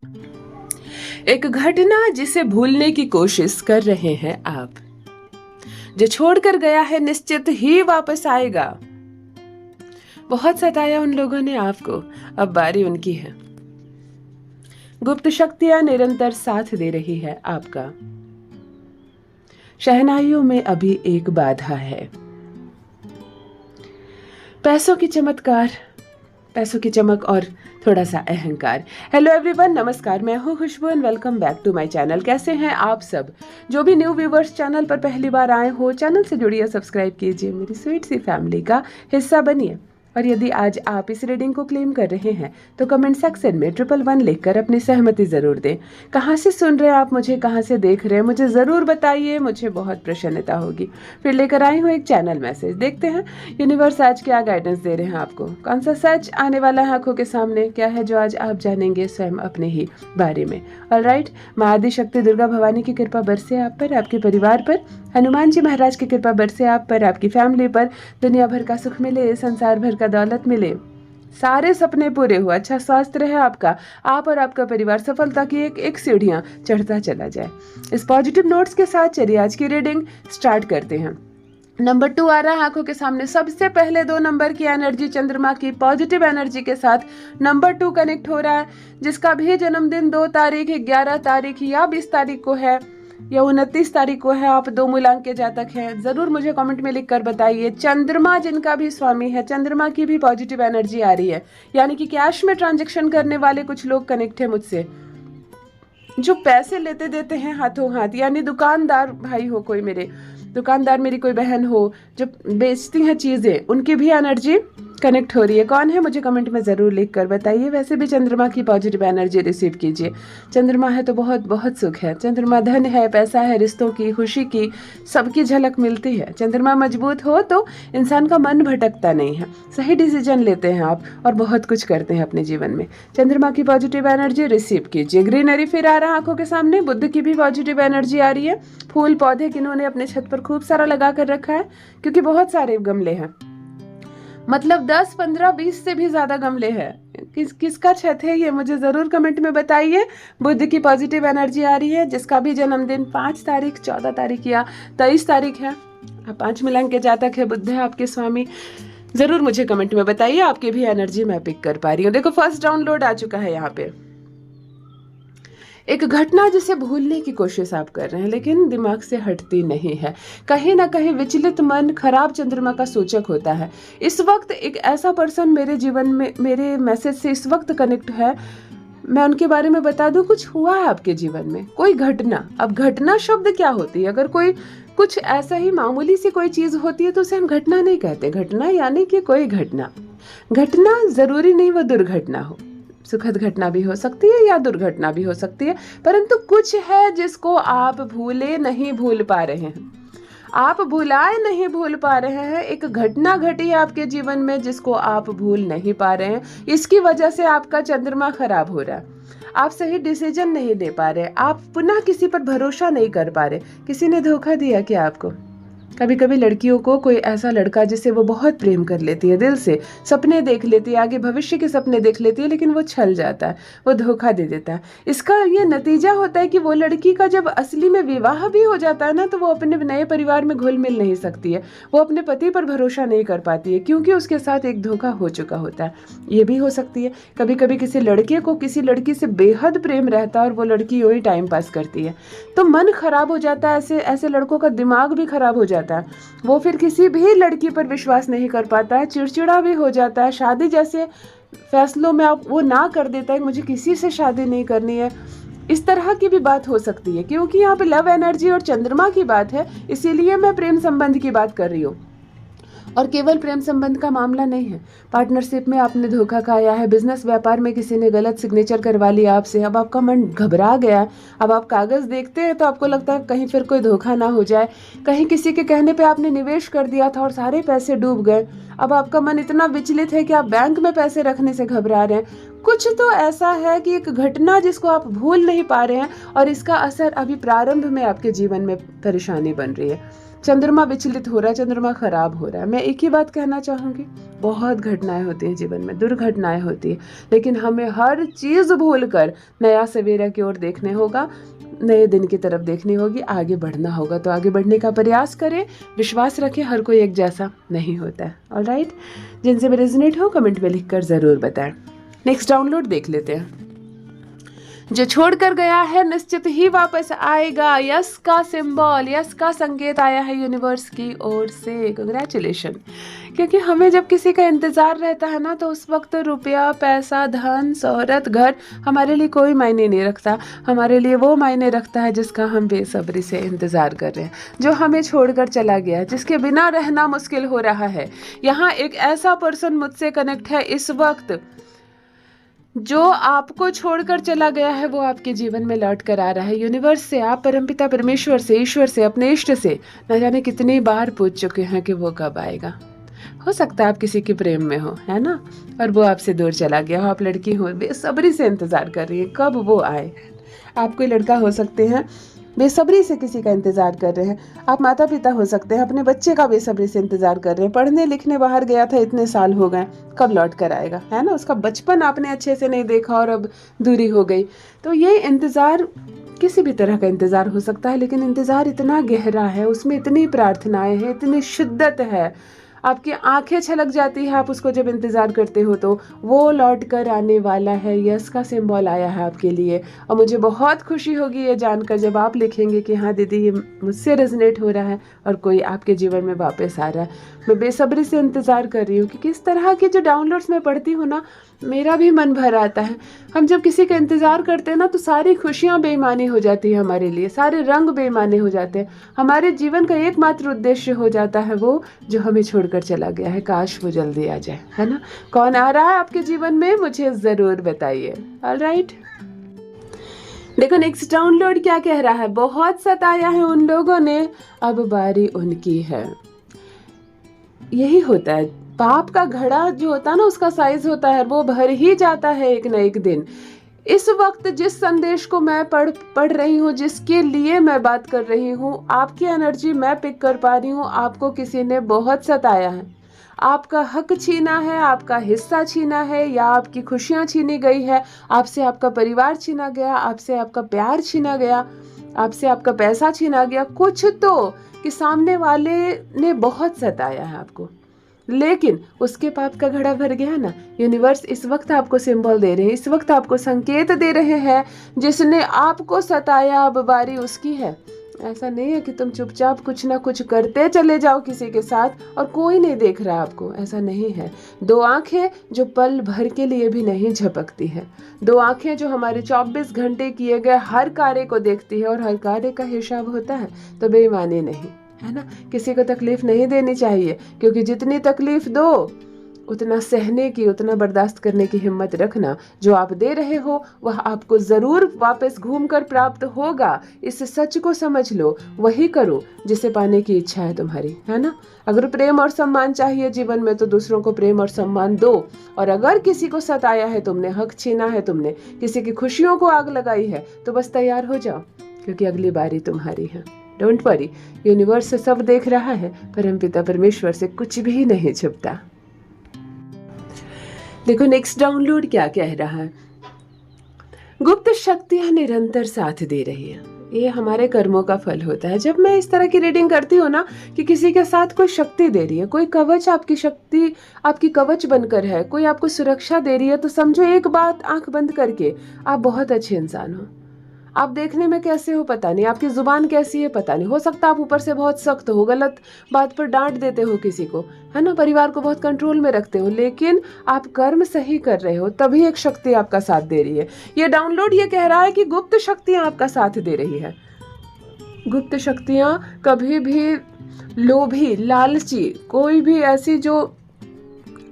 एक घटना जिसे भूलने की कोशिश कर रहे हैं आप। जो छोड़कर गया है निश्चित ही वापस आएगा। बहुत सताया उन लोगों ने आपको, अब बारी उनकी है। गुप्त शक्तियां निरंतर साथ दे रही है आपका। शहनाइयों में अभी एक बाधा है। पैसों की चमक और थोड़ा सा अहंकार। हेलो एवरीवन, नमस्कार, मैं हूँ Khushboo and welcome back to my channel. कैसे हैं आप सब? जो भी न्यू व्यूवर्स चैनल पर पहली बार आए हो, चैनल से जुड़िए, सब्सक्राइब कीजिए, मेरी स्वीट सी फैमिली का हिस्सा बनिए। और यदि आज आप इस रीडिंग को क्लेम कर रहे हैं तो कमेंट सेक्शन में 111 लिखकर अपनी सहमति जरूर दें। कहाँ से सुन रहे हैं आप मुझे, कहाँ से देख रहे हैं, मुझे ज़रूर बताइए, मुझे बहुत प्रसन्नता होगी। फिर लेकर आई हूँ एक चैनल मैसेज, देखते हैं यूनिवर्स आज क्या गाइडेंस दे रहे हैं आपको। कौन सा सच आने वाला है आंखों के सामने, क्या है जो आज आप जानेंगे स्वयं अपने ही बारे में। ऑलराइट, माँ आदि शक्ति दुर्गा भवानी की कृपा बरसे आप पर, आपके परिवार पर। हनुमान जी महाराज की कृपा बरसे आप पर, आपकी फैमिली पर। दुनिया भर का सुख मिले, संसार भर का दौलत मिले, सारे सपने पूरे हो, अच्छा स्वास्थ्य रहे आपका, आप और आपका परिवार सफलता की एक एक सीढ़ियां चढ़ता चला जाए। इस पॉजिटिव नोट्स के साथ चलिए आज की रीडिंग स्टार्ट करते हैं। नंबर 2 आ रहा है आंखों के सामने। सबसे पहले 2 नंबर की एनर्जी, चंद्रमा की पॉजिटिव एनर्जी के साथ नंबर 2 कनेक्ट हो रहा है, जिसका भी जन्मदिन 2 तारीख, 11 तारीख या 20 तारीख को है या 29 तारीख को है। आप 2 मूलांक के जातक हैं, जरूर मुझे कमेंट में लिखकर बताइए। चंद्रमा जिनका भी स्वामी है, चंद्रमा की भी पॉजिटिव एनर्जी आ रही है, यानी कि कैश में ट्रांजैक्शन करने वाले कुछ लोग कनेक्ट है मुझसे, जो पैसे लेते देते हैं हाथों हाथ, यानी दुकानदार भाई हो, कोई मेरे दुकानदार, मेरी कोई बहन हो जो बेचती हैं चीजें, उनकी भी एनर्जी कनेक्ट हो रही है। कौन है मुझे कमेंट में ज़रूर लिख कर बताइए। वैसे भी चंद्रमा की पॉजिटिव एनर्जी रिसीव कीजिए। चंद्रमा है तो बहुत बहुत सुख है। चंद्रमा धन है, पैसा है, रिश्तों की, खुशी की, सबकी झलक मिलती है। चंद्रमा मजबूत हो तो इंसान का मन भटकता नहीं है, सही डिसीजन लेते हैं आप और बहुत कुछ करते हैं अपने जीवन में। चंद्रमा की पॉजिटिव एनर्जी रिसीव कीजिए। ग्रीनरी फिर आ रहा है आंखों के सामने। बुध की भी पॉजिटिव एनर्जी आ रही है। फूल पौधे किन्होंने अपने छत पर खूब सारा लगा कर रखा है, क्योंकि बहुत सारे गमले हैं, मतलब 10, 15, 20 से भी ज्यादा गमले हैं। किसका छत है ये मुझे जरूर कमेंट में बताइए। बुध की पॉजिटिव एनर्जी आ रही है, जिसका भी जन्मदिन 5 तारीख, 14 तारीख या 23 तारीख है। 5 मूलांक के जातक है, बुध है आपके स्वामी। जरूर मुझे कमेंट में बताइए, आपकी भी एनर्जी मैं पिक कर पा रही हूँ। देखो फर्स्ट डाउनलोड आ चुका है यहाँ पे। एक घटना जिसे भूलने की कोशिश आप कर रहे हैं, लेकिन दिमाग से हटती नहीं है। कहीं ना कहीं विचलित मन खराब चंद्रमा का सूचक होता है। इस वक्त एक ऐसा पर्सन मेरे जीवन में, मेरे मैसेज से इस वक्त कनेक्ट है, मैं उनके बारे में बता दूं। कुछ हुआ है आपके जीवन में, कोई घटना। अब घटना शब्द क्या होती है? अगर कोई कुछ ऐसा ही मामूली सी कोई चीज होती है तो उसे हम घटना नहीं कहते। घटना यानी कि कोई घटना। घटना जरूरी नहीं वो दुर्घटना हो, सुखद घटना भी हो सकती है या दुर्घटना भी हो सकती है, परंतु कुछ है जिसको आप भूले नहीं भूल पा रहे हैं, आप भुलाए नहीं भूल पा रहे हैं। एक घटना घटी है आपके जीवन में जिसको आप भूल नहीं पा रहे हैं। इसकी वजह से आपका चंद्रमा खराब हो रहा है, आप सही डिसीजन नहीं ले पा रहे, आप पुनः किसी पर भरोसा नहीं कर पा रहे। किसी ने धोखा दिया क्या आपको? कभी कभी लड़कियों को कोई ऐसा लड़का जिसे वो बहुत प्रेम कर लेती है, दिल से सपने देख लेती है, आगे भविष्य के सपने देख लेती है, लेकिन वो छल जाता है, वो धोखा दे देता है। इसका ये नतीजा होता है कि वो लड़की का जब असली में विवाह भी हो जाता है ना, तो वो अपने नए परिवार में घुल मिल नहीं सकती है, वो अपने पति पर भरोसा नहीं कर पाती है, क्योंकि उसके साथ एक धोखा हो चुका होता है। ये भी हो सकती है कभी कभी किसी लड़के को किसी लड़की से बेहद प्रेम रहता है और वो लड़की वही टाइम पास करती है, तो मन खराब हो जाता है। ऐसे लड़कों का दिमाग भी खराब हो जाता है, वो फिर किसी भी लड़की पर विश्वास नहीं कर पाता है, चिड़चिड़ा भी हो जाता है। शादी जैसे फैसलों में आप वो ना कर देता है, मुझे किसी से शादी नहीं करनी है, इस तरह की भी बात हो सकती है। क्योंकि यहाँ पे लव एनर्जी और चंद्रमा की बात है, इसीलिए मैं प्रेम संबंध की बात कर रही हूँ। और केवल प्रेम संबंध का मामला नहीं है, पार्टनरशिप में आपने धोखा खाया है, बिजनेस व्यापार में किसी ने गलत सिग्नेचर करवा लिया आपसे, अब आपका मन घबरा गया, अब आप कागज देखते हैं तो आपको लगता है कहीं फिर कोई धोखा ना हो जाए, कहीं किसी के कहने पे आपने निवेश कर दिया था और सारे पैसे डूब गए, अब आपका मन इतना विचलित है कि आप बैंक में पैसे रखने से घबरा रहे हैं। कुछ तो ऐसा है कि एक घटना जिसको आप भूल नहीं पा रहे हैं और इसका असर अभी प्रारंभ में आपके जीवन में परेशानी बन रही है। चंद्रमा विचलित हो रहा है, चंद्रमा खराब हो रहा है। मैं एक ही बात कहना चाहूँगी, बहुत घटनाएं होती हैं जीवन में, दुर्घटनाएं होती हैं, लेकिन हमें हर चीज़ भूलकर नया सवेरा की ओर देखने होगा, नए दिन की तरफ देखनी होगी, आगे बढ़ना होगा। तो आगे बढ़ने का प्रयास करें, विश्वास रखें, हर कोई एक जैसा नहीं होता है। ऑलराइट, जिनसे भी रेजोनेट हो कमेंट में लिखकर ज़रूर बताएं। नेक्स्ट डाउनलोड देख लेते हैं। जो छोड़ कर गया है निश्चित ही वापस आएगा, यस का सिंबल, यस का संकेत आया है यूनिवर्स की ओर से। कंग्रेचुलेशन। क्योंकि हमें जब किसी का इंतजार रहता है ना, तो उस वक्त रुपया, पैसा, धन, शोहरत, घर हमारे लिए कोई मायने नहीं रखता। हमारे लिए वो मायने रखता है जिसका हम बेसब्री से इंतजार कर रहे हैं, जो हमें छोड़कर चला गया है, जिसके बिना रहना मुश्किल हो रहा है। यहाँ एक ऐसा पर्सन मुझसे कनेक्ट है इस वक्त, जो आपको छोड़कर चला गया है, वो आपके जीवन में लौट कर आ रहा है। यूनिवर्स से, आप परमपिता परमेश्वर से, ईश्वर से, अपने इष्ट से न जाने कितनी बार पूछ चुके हैं कि वो कब आएगा। हो सकता है आप किसी के प्रेम में हो, है ना, और वो आपसे दूर चला गया हो। आप लड़की हो, बेसब्री से इंतजार कर रही है कब वो आए। आप कोई लड़का हो सकते हैं, बेसब्री से किसी का इंतजार कर रहे हैं। आप माता पिता हो सकते हैं, अपने बच्चे का बेसब्री से इंतजार कर रहे हैं। पढ़ने लिखने बाहर गया था, इतने साल हो गए, कब लौट कर आएगा, है ना। उसका बचपन आपने अच्छे से नहीं देखा और अब दूरी हो गई। तो ये इंतजार किसी भी तरह का इंतजार हो सकता है, लेकिन इंतजार इतना गहरा है, उसमें इतनी प्रार्थनाएं हैं, इतनी शिद्दत है, आपकी आंखें छलक जाती है आप उसको जब इंतज़ार करते हो। तो वो लौट कर आने वाला है, यस का सिंबल आया है आपके लिए। और मुझे बहुत खुशी होगी ये जानकर जब आप लिखेंगे कि हाँ दीदी, ये मुझसे रेजोनेट हो रहा है और कोई आपके जीवन में वापस आ रहा है। मैं बेसब्री से इंतज़ार कर रही हूँ कि किस तरह के जो डाउनलोड्स मैं पढ़ती हूँ ना, मेरा भी मन भर आता है। हम जब किसी का इंतज़ार करते हैं ना, तो सारी खुशियाँ बेईमानी हो जाती है हमारे लिए, सारे रंग बेईमाने हो जाते हैं। हमारे जीवन का एकमात्र उद्देश्य हो जाता है वो जो हमें छोड़कर चला गया है। काश वो जल्दी आ जाए, है ना। कौन आ रहा है आपके जीवन में, मुझे ज़रूर बताइए। ऑलराइट, देखो नेक्स्ट डाउनलोड क्या कह रहा है। बहुत सताया है उन लोगों ने, अब बारी उनकी है। यही होता है, पाप का घड़ा जो होता है ना, उसका साइज होता है, वो भर ही जाता है एक न एक दिन। इस वक्त जिस संदेश को मैं पढ़ रही हूँ, जिसके लिए मैं बात कर रही हूँ, आपकी एनर्जी मैं पिक कर पा रही हूँ। आपको किसी ने बहुत सताया है, आपका हक छीना है, आपका हिस्सा छीना है, या आपकी खुशियाँ छीनी गई है, आपसे आपका परिवार छीना गया, आपसे आपका प्यार छीना गया, आपसे आपका पैसा छीना गया। कुछ तो कि सामने वाले ने बहुत सताया है आपको, लेकिन उसके पाप का घड़ा भर गया ना। यूनिवर्स इस वक्त आपको सिंबल दे रहे हैं, इस वक्त आपको संकेत दे रहे हैं, जिसने आपको सताया अब बारी उसकी है। ऐसा नहीं है कि तुम चुपचाप कुछ ना कुछ करते चले जाओ किसी के साथ और कोई नहीं देख रहा आपको, ऐसा नहीं है। दो आंखें जो पल भर के लिए भी नहीं झपकती है, दो आंखें जो हमारे 24 घंटे किए गए हर कार्य को देखती है, और हर कार्य का हिसाब होता है। तो बेईमानी नहीं, है ना। किसी को तकलीफ नहीं देनी चाहिए, क्योंकि जितनी तकलीफ दो उतना सहने की, उतना बर्दाश्त करने की हिम्मत रखना। जो आप दे रहे हो वह आपको ज़रूर वापस घूमकर प्राप्त होगा। इस सच को समझ लो, वही करो जिसे पाने की इच्छा है तुम्हारी, है ना। अगर प्रेम और सम्मान चाहिए जीवन में, तो दूसरों को प्रेम और सम्मान दो। और अगर किसी को सताया है तुमने, हक छीना है तुमने, किसी की खुशियों को आग लगाई है, तो बस तैयार हो जाओ, क्योंकि अगली बारी तुम्हारी है। डोंट वरी, यूनिवर्स सब देख रहा है, परमपिता परमेश्वर से कुछ भी नहीं छुपता। देखो नेक्स्ट डाउनलोड क्या कह रहा है। गुप्त शक्तियां निरंतर साथ दे रही है। ये हमारे कर्मों का फल होता है। जब मैं इस तरह की रीडिंग करती हूँ ना, कि किसी के साथ कोई शक्ति दे रही है, कोई कवच, आपकी शक्ति आपकी कवच बनकर है, कोई आपको सुरक्षा दे रही है, तो समझो एक बात आंख बंद करके, आप बहुत अच्छे इंसान हो। आप देखने में कैसे हो पता नहीं, आपकी जुबान कैसी है पता नहीं, हो सकता आप ऊपर से बहुत सख्त हो, गलत बात पर डांट देते हो किसी को, है ना, परिवार को बहुत कंट्रोल में रखते हो, लेकिन आप कर्म सही कर रहे हो, तभी एक शक्ति आपका साथ दे रही है। ये डाउनलोड ये कह रहा है कि गुप्त शक्तियां आपका साथ दे रही है। गुप्त शक्तियां कभी भी लोभी, लालची, कोई भी ऐसी जो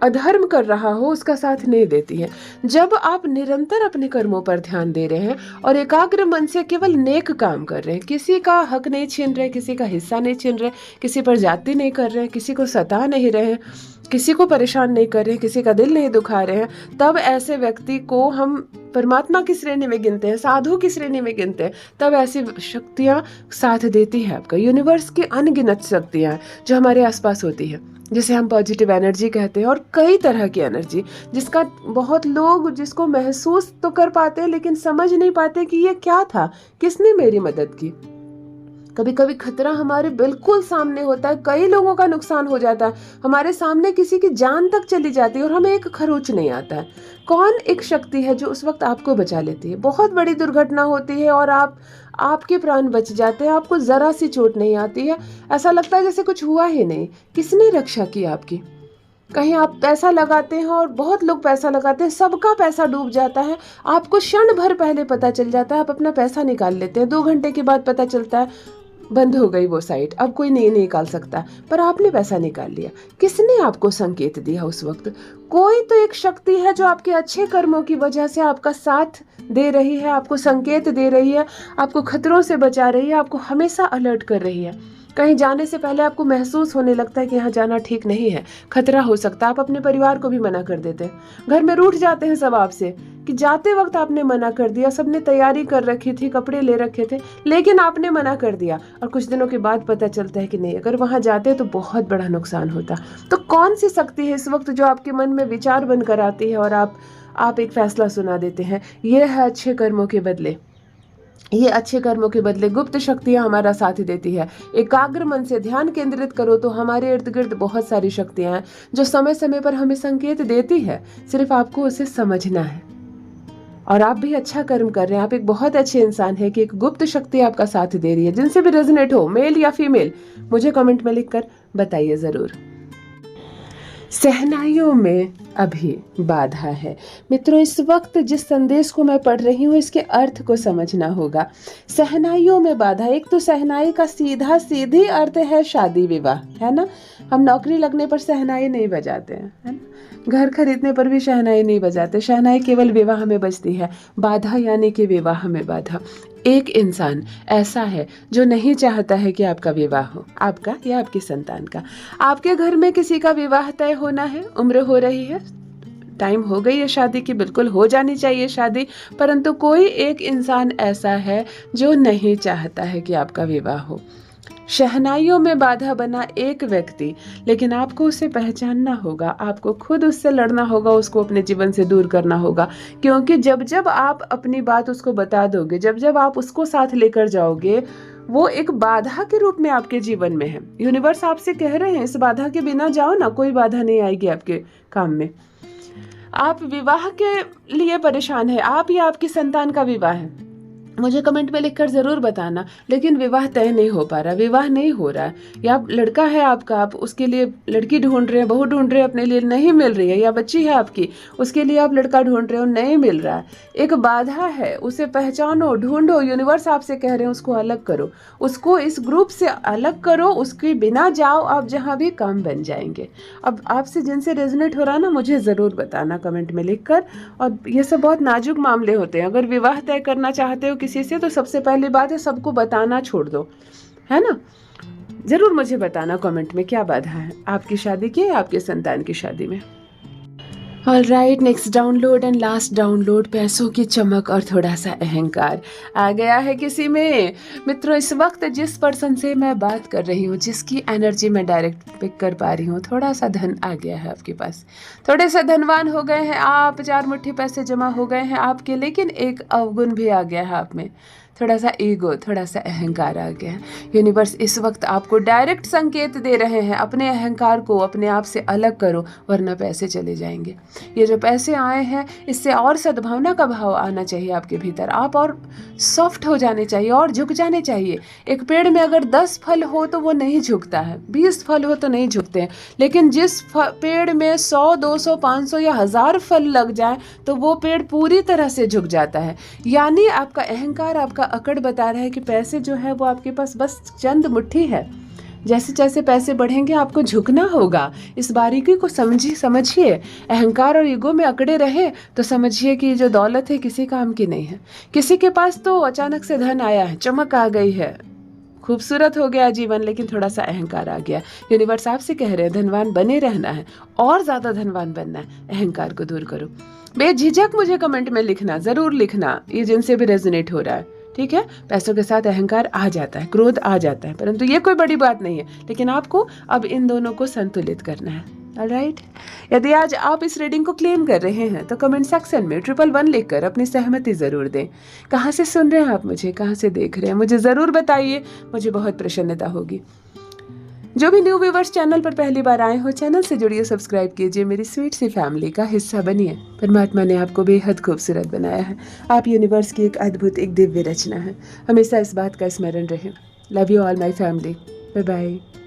अधर्म कर रहा हो उसका साथ नहीं देती है। जब आप निरंतर अपने कर्मों पर ध्यान दे रहे हैं और एकाग्र मन से केवल नेक काम कर रहे हैं, किसी का हक नहीं छीन रहे, किसी का हिस्सा नहीं छीन रहे, किसी पर जाति नहीं कर रहे, किसी को सता नहीं रहे, किसी को परेशान नहीं कर रहे, किसी का दिल नहीं दुखा रहे हैं, तब ऐसे व्यक्ति को हम परमात्मा की श्रेणी में गिनते हैं, साधु की श्रेणी में गिनते हैं। तब ऐसी शक्तियाँ साथ देती है आपका। यूनिवर्स की अनगिनत शक्तियाँ जो हमारे आसपास होती है, जिसे हम पॉजिटिव एनर्जी कहते हैं, और कई तरह की एनर्जी जिसका बहुत लोग जिसको महसूस तो कर पाते हैं लेकिन समझ नहीं पाते कि ये क्या था, किसने मेरी मदद की। कभी कभी खतरा हमारे बिल्कुल सामने होता है, कई लोगों का नुकसान हो जाता है, हमारे सामने किसी की जान तक चली जाती है और हमें एक खरोच नहीं आता है। कौन एक शक्ति है जो उस वक्त आपको बचा लेती है? बहुत बड़ी दुर्घटना होती है और आपके प्राण बच जाते हैं, आपको जरा सी चोट नहीं आती है, ऐसा लगता है जैसे कुछ हुआ ही नहीं। किसने रक्षा की आपकी? कहीं आप पैसा लगाते हैं और बहुत लोग पैसा लगाते हैं, सबका पैसा डूब जाता है, आपको क्षण भर पहले पता चल जाता है, आप अपना पैसा निकाल लेते हैं, 2 घंटे के बाद पता चलता है बंद हो गई वो साइट, अब कोई नहीं निकाल सकता, पर आपने पैसा निकाल लिया। किसने आपको संकेत दिया उस वक्त? कोई तो एक शक्ति है जो आपके अच्छे कर्मों की वजह से आपका साथ दे रही है, आपको संकेत दे रही है, आपको खतरों से बचा रही है, आपको हमेशा अलर्ट कर रही है। कहीं जाने से पहले आपको महसूस होने लगता है कि यहाँ जाना ठीक नहीं है, खतरा हो सकता है, आप अपने परिवार को भी मना कर देते हैं। घर में रूठ जाते हैं सब आपसे कि जाते वक्त आपने मना कर दिया, सबने तैयारी कर रखी थी, कपड़े ले रखे थे, लेकिन आपने मना कर दिया और कुछ दिनों के बाद पता चलता है कि नहीं, अगर वहाँ जाते तो बहुत बड़ा नुकसान होता। तो कौन सी शक्ति है इस वक्त जो आपके मन में विचार बनकर आती है और आप एक फैसला सुना देते हैं? ये है अच्छे कर्मों के बदले। ये अच्छे कर्मों के बदले गुप्त शक्तियाँ हमारा साथ देती है। एकाग्र मन से ध्यान केंद्रित करो तो हमारे इर्द गिर्द बहुत सारी शक्तियाँ हैं जो समय समय पर हमें संकेत देती है, सिर्फ आपको उसे समझना है। और आप भी अच्छा कर्म कर रहे हैं, आप एक बहुत अच्छे इंसान हैं कि एक गुप्त शक्ति आपका साथ दे रही है। जिनसे भी रेजोनेट हो, मेल या फीमेल, मुझे कमेंट में लिखकर बताइए ज़रूर। सहनाइयों में अभी बाधा है। मित्रों, इस वक्त जिस संदेश को मैं पढ़ रही हूँ इसके अर्थ को समझना होगा। सहनाइयों में बाधा, एक तो सहनाई का सीधी अर्थ है शादी विवाह, है ना। हम नौकरी लगने पर सहनाई नहीं बजाते हैं, है ना। घर खरीदने पर भी शहनाई नहीं बजाते, शहनाई केवल विवाह में बजती है। बाधा यानी कि विवाह में बाधा। एक इंसान ऐसा है जो नहीं चाहता है कि आपका विवाह हो, आपका या आपकी संतान का। आपके घर में किसी का विवाह तय होना है, उम्र हो रही है, टाइम हो गई है शादी की, बिल्कुल हो जानी चाहिए शादी, परंतु कोई एक इंसान ऐसा है जो नहीं चाहता है कि आपका विवाह हो। शहनाइयों में बाधा बना एक व्यक्ति, लेकिन आपको उसे पहचानना होगा, आपको खुद उससे लड़ना होगा, उसको अपने जीवन से दूर करना होगा। क्योंकि जब जब आप अपनी बात उसको बता दोगे, जब जब आप उसको साथ लेकर जाओगे, वो एक बाधा के रूप में आपके जीवन में है। यूनिवर्स आपसे कह रहे हैं इस बाधा के बिना जाओ ना, कोई बाधा नहीं आएगी आपके काम में। आप विवाह के लिए परेशान है, आप या आपकी संतान का विवाह है, मुझे कमेंट में लिखकर ज़रूर बताना। लेकिन विवाह तय नहीं हो पा रहा, विवाह नहीं हो रहा है, या लड़का है आपका, आप उसके लिए लड़की ढूंढ रहे हैं, बहू ढूंढ रहे हैं, अपने लिए नहीं मिल रही है, या बच्ची है आपकी, उसके लिए आप लड़का ढूंढ रहे हो, नहीं मिल रहा है, एक बाधा है, उसे पहचानो, ढूंढो। यूनिवर्स आपसे कह रहे हैं उसको अलग करो, उसको इस ग्रुप से अलग करो, उसके बिना जाओ, आप जहाँ भी काम बन जाएंगे। अब आपसे जिनसे रेजोनेट हो रहा है ना, मुझे ज़रूर बताना कमेंट में लिखकर। और ये सब बहुत नाजुक मामले होते हैं। अगर विवाह तय करना चाहते हो किसी से, तो सबसे पहली बात है सबको बताना छोड़ दो, है ना। जरूर मुझे बताना कमेंट में क्या बाधा है आपकी शादी की या आपके संतान की शादी में। Alright, next download and last download, पैसों की चमक और थोड़ा सा अहंकार आ गया है किसी में। मित्रों, इस वक्त जिस पर्सन से मैं बात कर रही हूँ, जिसकी एनर्जी मैं डायरेक्ट पिक कर पा रही हूँ, थोड़ा सा धन आ गया है आपके पास, थोड़े से धनवान हो गए हैं आप, 4 मुट्ठी पैसे जमा हो गए हैं आपके, लेकिन एक अवगुण भी आ गया है आप में, थोड़ा सा ईगो, थोड़ा सा अहंकार आ गया है। यूनिवर्स इस वक्त आपको डायरेक्ट संकेत दे रहे हैं, अपने अहंकार को अपने आप से अलग करो, वरना पैसे चले जाएंगे। ये जो पैसे आए हैं, इससे और सद्भावना का भाव आना चाहिए आपके भीतर, आप और सॉफ्ट हो जाने चाहिए और झुक जाने चाहिए। एक पेड़ में अगर 10 फल हो तो वो नहीं झुकता है, 20 फल हो तो नहीं झुकते हैं, लेकिन जिस पेड़ में 100, 200, 500 या 1000 फल लग जाए तो वो पेड़ पूरी तरह से झुक जाता है। यानी आपका अहंकार, आपका अकड़ बता रहा है कि पैसे जो है वो आपके पास बस चंद मुट्ठी है, जैसे जैसे पैसे बढ़ेंगे आपको झुकना होगा। इस बारीकी को समझिए। अहंकार और ईगो में अकड़े रहे तो समझिए कि जो दौलत है किसी काम की नहीं है। किसी के पास तो अचानक से धन आया है, चमक आ गई है, खूबसूरत हो गया जीवन, लेकिन थोड़ा सा अहंकार आ गया। यूनिवर्स आपसे कह रहे हैं धनवान बने रहना है और ज़्यादा धनवान बनना है। अहंकार को दूर करो। बेझिझक मुझे कमेंट में लिखना, ज़रूर लिखना, ये जिनसे भी रेजोनेट हो रहा है, ठीक है। पैसों के साथ अहंकार आ जाता है, क्रोध आ जाता है, परंतु ये कोई बड़ी बात नहीं है। लेकिन आपको अब इन दोनों को संतुलित करना है। ऑलराइट। यदि आज आप इस रीडिंग को क्लेम कर रहे हैं तो कमेंट सेक्शन में 111 लिखकर अपनी सहमति ज़रूर दें। कहाँ से सुन रहे हैं आप मुझे, कहाँ से देख रहे हैं, मुझे ज़रूर बताइए, मुझे बहुत प्रसन्नता होगी। जो भी न्यू व्यूवर्स चैनल पर पहली बार आए हो, चैनल से जुड़िए, सब्सक्राइब कीजिए, मेरी स्वीट सी फैमिली का हिस्सा बनिए। परमात्मा ने आपको बेहद खूबसूरत बनाया है। आप यूनिवर्स की एक अद्भुत, एक दिव्य रचना है। हमेशा इस बात का स्मरण रहे। Love you all my family. Bye bye.